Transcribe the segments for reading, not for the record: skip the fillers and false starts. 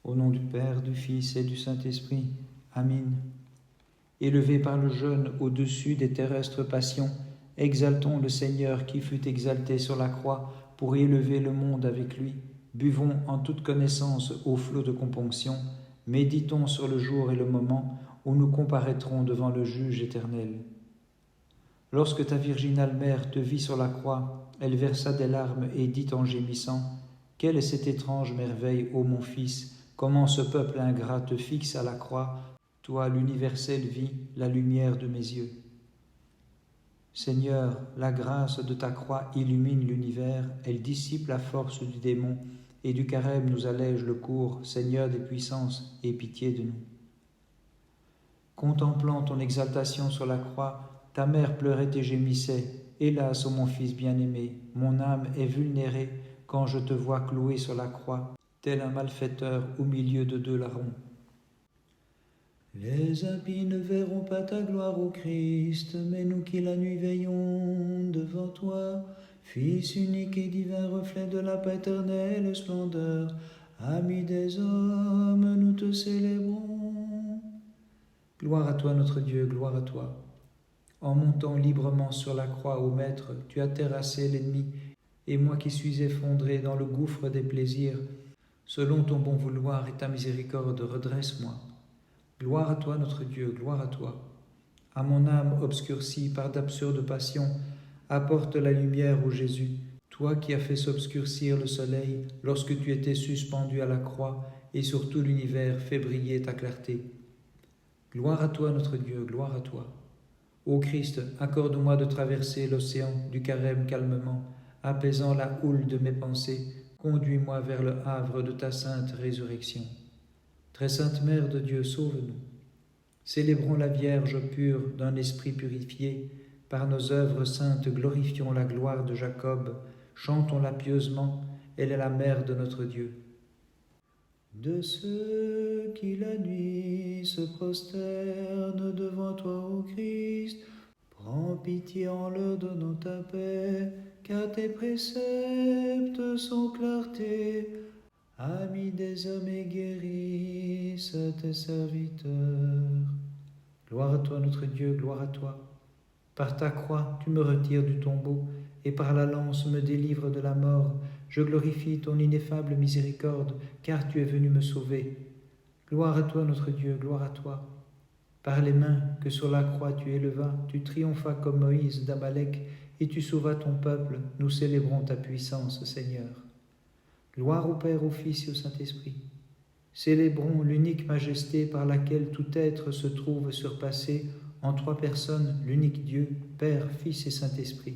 Au nom du Père, du Fils et du Saint-Esprit. Amen. Élevé par le jeûne au-dessus des terrestres passions, exaltons le Seigneur qui fut exalté sur la croix pour élever le monde avec lui. Buvons en toute connaissance au flot de componction. Méditons sur le jour et le moment où nous comparaîtrons devant le juge éternel. Lorsque ta virginale mère te vit sur la croix, elle versa des larmes et dit en gémissant : « Quelle est cette étrange merveille, ô mon Fils ? Comment ce peuple ingrat te fixe à la croix, toi, l'universelle vie, la lumière de mes yeux. Seigneur, la grâce de ta croix illumine l'univers, elle dissipe la force du démon, et du carême nous allège le cours. Seigneur des puissances, aie pitié de nous. » Contemplant ton exaltation sur la croix, ta mère pleurait et gémissait : « Hélas, ô mon Fils bien-aimé, mon âme est vulnérée quand je te vois cloué sur la croix, tel un malfaiteur au milieu de deux larrons. » Les impies ne verront pas ta gloire, ô Christ, mais nous qui la nuit veillons devant toi, Fils unique et divin reflet de la paternelle splendeur, ami des hommes, nous te célébrons. Gloire à toi notre Dieu, gloire à toi. En montant librement sur la croix, ô Maître, tu as terrassé l'ennemi, et moi qui suis effondré dans le gouffre des plaisirs, selon ton bon vouloir et ta miséricorde, redresse-moi. Gloire à toi notre Dieu, gloire à toi. À mon âme obscurcie par d'absurdes passions, apporte la lumière, ô Jésus, toi qui as fait s'obscurcir le soleil lorsque tu étais suspendu à la croix, et sur tout l'univers fait briller ta clarté. Gloire à toi notre Dieu, gloire à toi. Ô Christ, accorde-moi de traverser l'océan du carême calmement, apaisant la houle de mes pensées, conduis-moi vers le havre de ta sainte résurrection. Très sainte Mère de Dieu, sauve-nous. Célébrons la Vierge pure d'un esprit purifié. Par nos œuvres saintes, glorifions la gloire de Jacob. Chantons-la pieusement, elle est la Mère de notre Dieu. De ceux qui la nuit se prosternent devant toi, ô Christ, prends pitié en leur donnant ta paix, car tes préceptes sont clarté. Amis des hommes et guérissent tes serviteurs. Gloire à toi notre Dieu, gloire à toi. Par ta croix, tu me retires du tombeau, et par la lance me délivres de la mort. Je glorifie ton ineffable miséricorde, car tu es venu me sauver. Gloire à toi notre Dieu, gloire à toi. Par les mains que sur la croix tu élevas, tu triomphas comme Moïse d'Amalek, et tu sauvas ton peuple. Nous célébrons ta puissance, Seigneur. Gloire au Père, au Fils et au Saint-Esprit. Célébrons l'unique majesté par laquelle tout être se trouve surpassé en trois personnes, l'unique Dieu, Père, Fils et Saint-Esprit.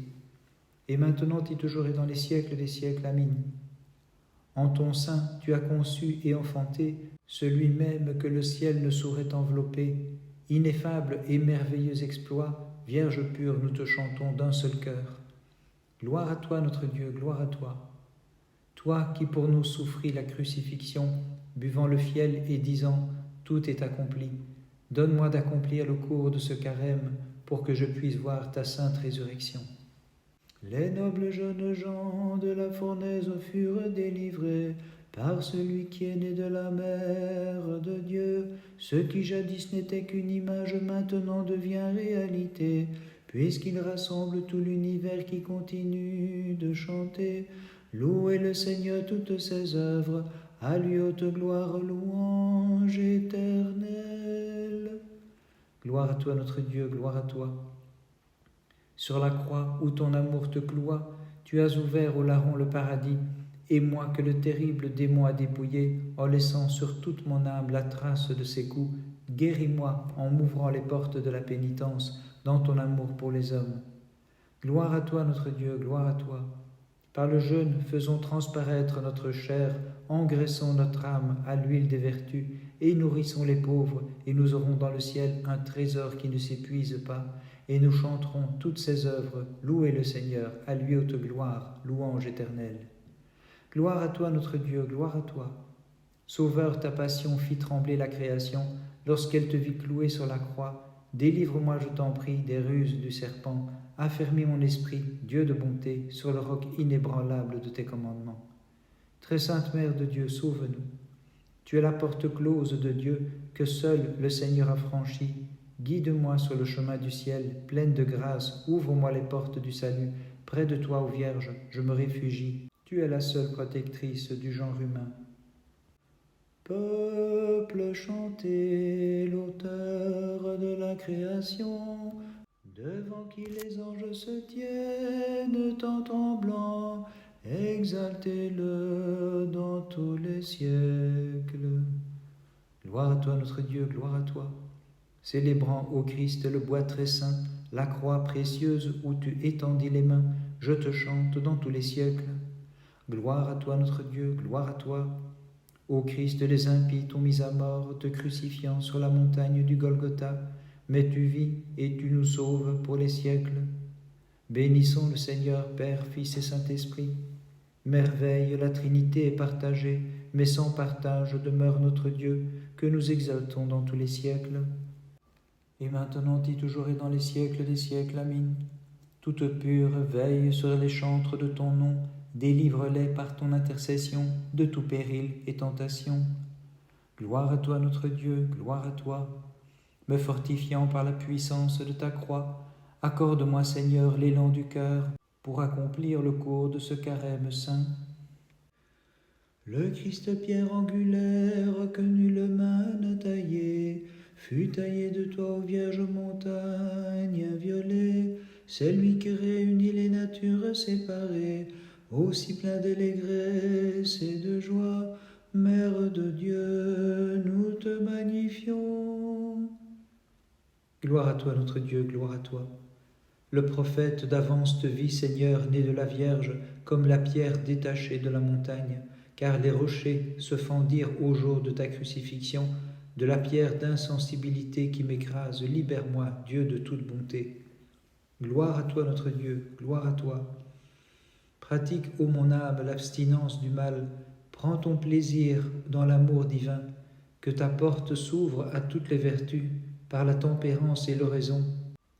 Et maintenant et toujours et dans les siècles des siècles. Amen. En ton sein, tu as conçu et enfanté celui même que le ciel ne saurait envelopper. Ineffable et merveilleux exploit, Vierge pure, nous te chantons d'un seul cœur. Gloire à toi notre Dieu, gloire à toi. Toi qui pour nous souffris la crucifixion, buvant le fiel et disant « Tout est accompli », donne-moi d'accomplir le cours de ce carême pour que je puisse voir ta sainte résurrection. Les nobles jeunes gens de la fournaise furent délivrés par celui qui est né de la mère de Dieu. Ce qui jadis n'était qu'une image maintenant devient réalité, puisqu'il rassemble tout l'univers qui continue de chanter. Louez le Seigneur toutes ses œuvres, à lui haute gloire, louange éternelle. Gloire à toi notre Dieu, gloire à toi. Sur la croix où ton amour te cloua, tu as ouvert aux larrons le paradis, et moi que le terrible démon a dépouillé, en laissant sur toute mon âme la trace de ses coups, guéris-moi en m'ouvrant les portes de la pénitence dans ton amour pour les hommes. Gloire à toi notre Dieu, gloire à toi. Par le jeûne, faisons transparaître notre chair, engraissons notre âme à l'huile des vertus, et nourrissons les pauvres, et nous aurons dans le ciel un trésor qui ne s'épuise pas, et nous chanterons toutes ses œuvres. Louez le Seigneur, à lui haute gloire, louange éternelle. Gloire à toi notre Dieu, gloire à toi. Sauveur, ta passion fit trembler la création, lorsqu'elle te vit cloué sur la croix. Délivre-moi, je t'en prie, des ruses du serpent. Affermis mon esprit, Dieu de bonté, sur le roc inébranlable de tes commandements. Très sainte Mère de Dieu, sauve-nous. Tu es la porte close de Dieu que seul le Seigneur a franchie. Guide-moi sur le chemin du ciel, pleine de grâce, ouvre-moi les portes du salut. Près de toi, ô Vierge, je me réfugie. Tu es la seule protectrice du genre humain. Peuple, chantez l'auteur de la création, devant qui les anges se tiennent en tremblant, exaltez-le dans tous les siècles. Gloire à toi notre Dieu, gloire à toi. Célébrant, ô Christ, le bois très saint, la croix précieuse où tu étendis les mains, je te chante dans tous les siècles. Gloire à toi notre Dieu, gloire à toi. Ô Christ, les impies t'ont mis à mort, te crucifiant sur la montagne du Golgotha, mais tu vis et tu nous sauves pour les siècles. Bénissons le Seigneur, Père, Fils et Saint-Esprit. Merveille, la Trinité est partagée, mais sans partage demeure notre Dieu, que nous exaltons dans tous les siècles. Et maintenant et toujours et dans les siècles des siècles. Amen. Toute pure, veille sur les chantres de ton nom, délivre-les par ton intercession de tout péril et tentation. Gloire à toi notre Dieu, gloire à toi. Me fortifiant par la puissance de ta croix, accorde-moi Seigneur l'élan du cœur pour accomplir le cours de ce carême saint. Le Christ pierre angulaire que nulle main n'a taillé, fut taillé de toi, ô Vierge montagne inviolée. C'est lui qui réunit les natures séparées, aussi plein d'allégresse et de joie. Mère de Dieu, nous te magnifions. Gloire à toi notre Dieu, gloire à toi. Le prophète d'avance te vit, Seigneur, né de la Vierge, comme la pierre détachée de la montagne, car les rochers se fendirent au jour de ta crucifixion. De la pierre d'insensibilité qui m'écrase, libère-moi, Dieu de toute bonté. Gloire à toi notre Dieu, gloire à toi. Pratique, ô mon âme, l'abstinence du mal, prends ton plaisir dans l'amour divin, que ta porte s'ouvre à toutes les vertus, par la tempérance et l'oraison,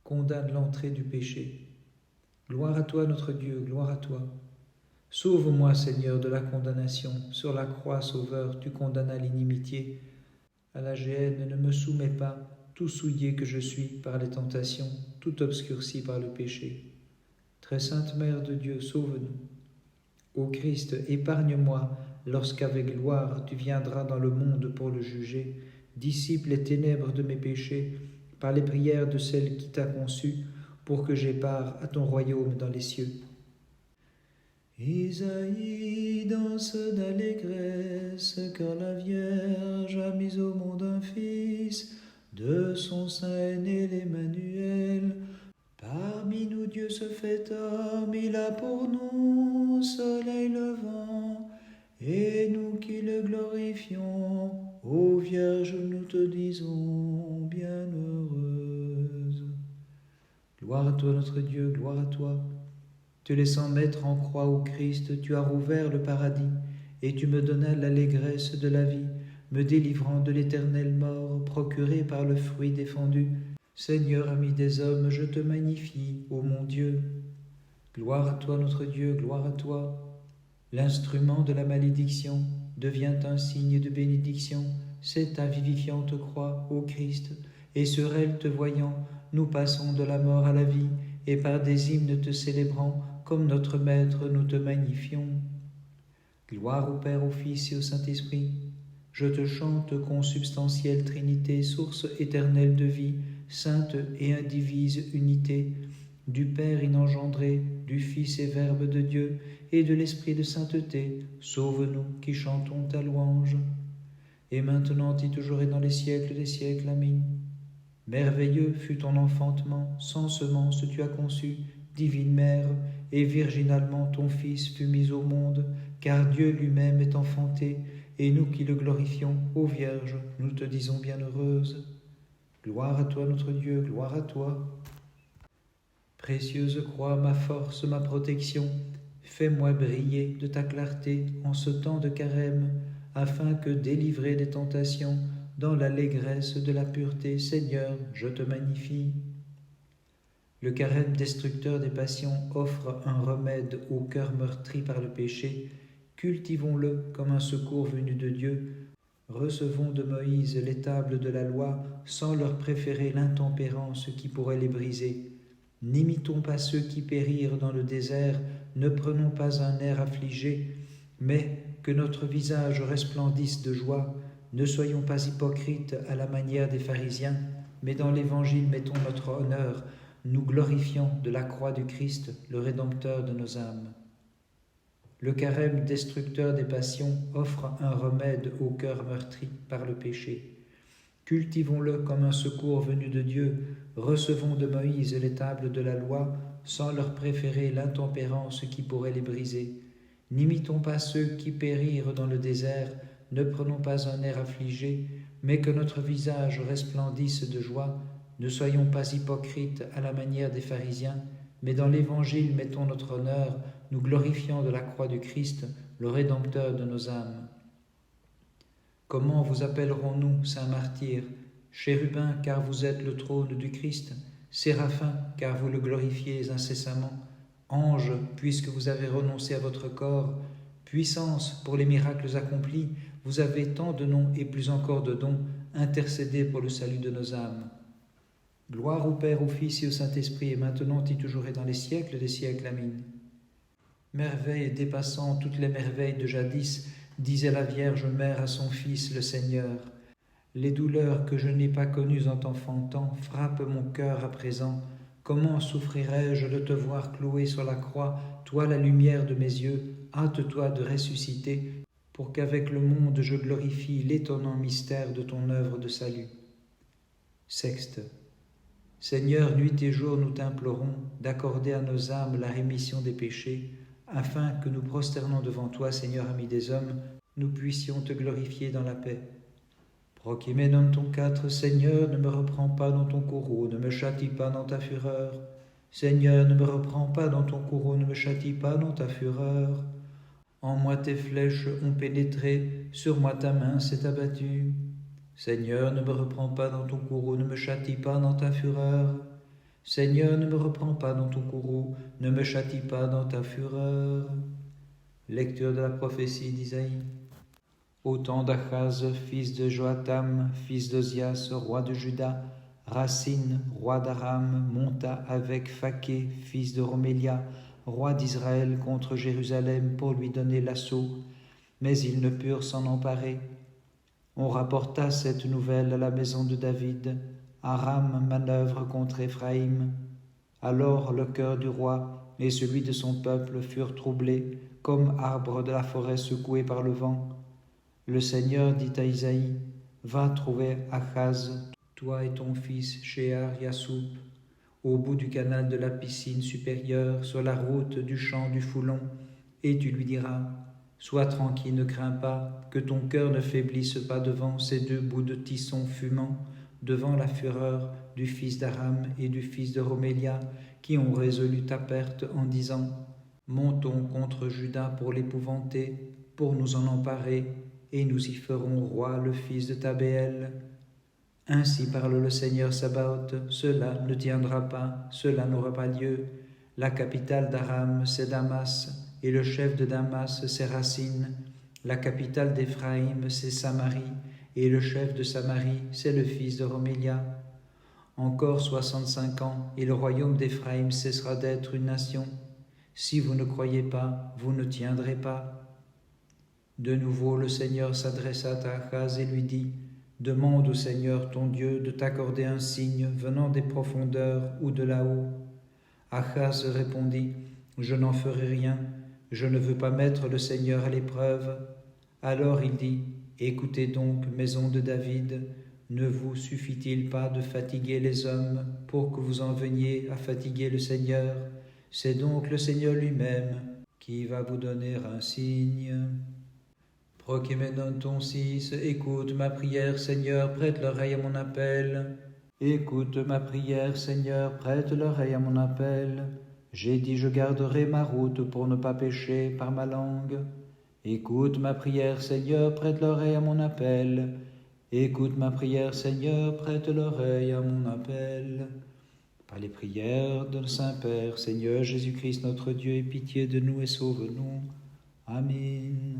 condamne l'entrée du péché. Gloire à toi notre Dieu, gloire à toi. Sauve-moi Seigneur de la condamnation, sur la croix Sauveur tu condamnas l'inimitié. À la géhenne ne me soumets pas, tout souillé que je suis par les tentations, tout obscurci par le péché. Très sainte Mère de Dieu, sauve-nous. Ô Christ, épargne-moi, lorsqu'avec gloire tu viendras dans le monde pour le juger. Dissipe les ténèbres de mes péchés, par les prières de celle qui t'a conçu, pour que j'aie part à ton royaume dans les cieux. Isaïe danse d'allégresse, car la Vierge a mis au monde un Fils, de son sein est né l'Emmanuel. Parmi nous Dieu se fait homme, il a pour nous soleil levant, et nous qui le glorifions, ô Vierge, nous te disons bienheureuse. Gloire à toi notre Dieu, gloire à toi. Te laissant mettre en croix au Christ, tu as rouvert le paradis, et tu me donnas l'allégresse de la vie, me délivrant de l'éternelle mort, procurée par le fruit défendu. Seigneur, ami des hommes, je te magnifie, ô mon Dieu. Gloire à toi notre Dieu, gloire à toi. L'instrument de la malédiction devient un signe de bénédiction, c'est ta vivifiante croix, ô Christ, et sur elle te voyant, nous passons de la mort à la vie, et par des hymnes te célébrant, comme notre Maître, nous te magnifions. Gloire au Père, au Fils et au Saint-Esprit. Je te chante, consubstantielle Trinité, source éternelle de vie, sainte et indivise unité, du Père inengendré, du Fils et Verbe de Dieu, et de l'Esprit de sainteté, sauve-nous qui chantons ta louange. Et maintenant et toujours et dans les siècles des siècles. Amen. Merveilleux fut ton enfantement, sans semence tu as conçu, divine Mère, et virginalement ton Fils fut mis au monde, car Dieu lui-même est enfanté, et nous qui le glorifions, ô Vierge, nous te disons bienheureuse. Gloire à toi notre Dieu, gloire à toi. Précieuse croix, ma force, ma protection, fais-moi briller de ta clarté en ce temps de carême, afin que, délivré des tentations, dans l'allégresse de la pureté, Seigneur, je te magnifie. Le carême destructeur des passions offre un remède au cœur meurtri par le péché. Cultivons-le comme un secours venu de Dieu. Recevons de Moïse les tables de la loi sans leur préférer l'intempérance qui pourrait les briser. N'imitons pas ceux qui périrent dans le désert, ne prenons pas un air affligé, mais que notre visage resplendisse de joie. Ne soyons pas hypocrites à la manière des pharisiens, mais dans l'Évangile mettons notre honneur, nous glorifiant de la croix du Christ, le Rédempteur de nos âmes. Le carême destructeur des passions offre un remède au cœur meurtri par le péché. Cultivons-le comme un secours venu de Dieu, recevons de Moïse les tables de la loi sans leur préférer l'intempérance qui pourrait les briser. N'imitons pas ceux qui périrent dans le désert, ne prenons pas un air affligé, mais que notre visage resplendisse de joie. Ne soyons pas hypocrites à la manière des pharisiens, mais dans l'Évangile mettons notre honneur, nous glorifiant de la croix du Christ, le Rédempteur de nos âmes. Comment vous appellerons-nous, saints martyrs? Chérubins, car vous êtes le trône du Christ, Séraphins, car vous le glorifiez incessamment, Anges, puisque vous avez renoncé à votre corps, Puissance, pour les miracles accomplis, vous avez tant de noms et plus encore de dons, intercédez pour le salut de nos âmes. Gloire au Père, au Fils et au Saint-Esprit, et maintenant et toujours et dans les siècles des siècles. Amen. Merveille dépassant toutes les merveilles de jadis, disait la Vierge Mère à son Fils le Seigneur. Les douleurs que je n'ai pas connues en t'enfantant frappent mon cœur à présent. Comment souffrirais-je de te voir cloué sur la croix, toi la lumière de mes yeux? Hâte-toi de ressusciter, pour qu'avec le monde je glorifie l'étonnant mystère de ton œuvre de salut. Sexte. Seigneur, nuit et jour nous t'implorons d'accorder à nos âmes la rémission des péchés, afin que nous prosternant devant toi, Seigneur ami des hommes, nous puissions te glorifier dans la paix. Prochimenon ton 4, Seigneur, ne me reprends pas dans ton courroux, ne me châtie pas dans ta fureur. Seigneur, ne me reprends pas dans ton courroux, ne me châtie pas dans ta fureur. En moi tes flèches ont pénétré, sur moi ta main s'est abattue. Seigneur, ne me reprends pas dans ton courroux, ne me châtie pas dans ta fureur. Seigneur, ne me reprends pas dans ton courroux, ne me châtie pas dans ta fureur. Lecture de la prophétie d'Isaïe. Au temps d'Achaz, fils de Joatam, fils d'Ozias, roi de Juda, Racine, roi d'Aram, monta avec Phaké, fils de Romélia, roi d'Israël, contre Jérusalem pour lui donner l'assaut, mais ils ne purent s'en emparer. On rapporta cette nouvelle à la maison de David. Aram manœuvre contre Éphraïm. Alors le cœur du roi et celui de son peuple furent troublés, comme arbre de la forêt secoué par le vent. Le Seigneur dit à Isaïe, « Va trouver Achaz, toi et ton fils Shear-Yassoub, au bout du canal de la piscine supérieure, sur la route du champ du Foulon, et tu lui diras, « Sois tranquille, ne crains pas, que ton cœur ne faiblisse pas devant ces deux bouts de tisson fumant, devant la fureur du fils d'Aram et du fils de Romélia, qui ont résolu ta perte en disant, « Montons contre Juda pour l'épouvanter, pour nous en emparer, et nous y ferons roi le fils de Tabéel. » Ainsi parle le Seigneur Sabaoth, cela ne tiendra pas, cela n'aura pas lieu. La capitale d'Aram, c'est Damas, et le chef de Damas, c'est Racine. La capitale d'Éphraïm, c'est Samarie, et le chef de Samarie, c'est le fils de Romélia. Encore 65 ans, et le royaume d'Éphraïm cessera d'être une nation. Si vous ne croyez pas, vous ne tiendrez pas. De nouveau, le Seigneur s'adressa à Achaz et lui dit, « Demande au Seigneur ton Dieu de t'accorder un signe venant des profondeurs ou de là-haut. » Achaz répondit, « Je n'en ferai rien, je ne veux pas mettre le Seigneur à l'épreuve. » Alors il dit, « Écoutez donc, maison de David, ne vous suffit-il pas de fatiguer les hommes pour que vous en veniez à fatiguer le Seigneur? C'est donc le Seigneur lui-même qui va vous donner un signe. » Prochimenon ton 6, écoute ma prière, Seigneur, prête l'oreille à mon appel. Écoute ma prière, Seigneur, prête l'oreille à mon appel. J'ai dit, je garderai ma route pour ne pas pécher par ma langue. Écoute ma prière, Seigneur, prête l'oreille à mon appel. Écoute ma prière, Seigneur, prête l'oreille à mon appel. Par les prières de Saint-Père, Seigneur Jésus-Christ, notre Dieu, aie pitié de nous et sauve-nous. Amen.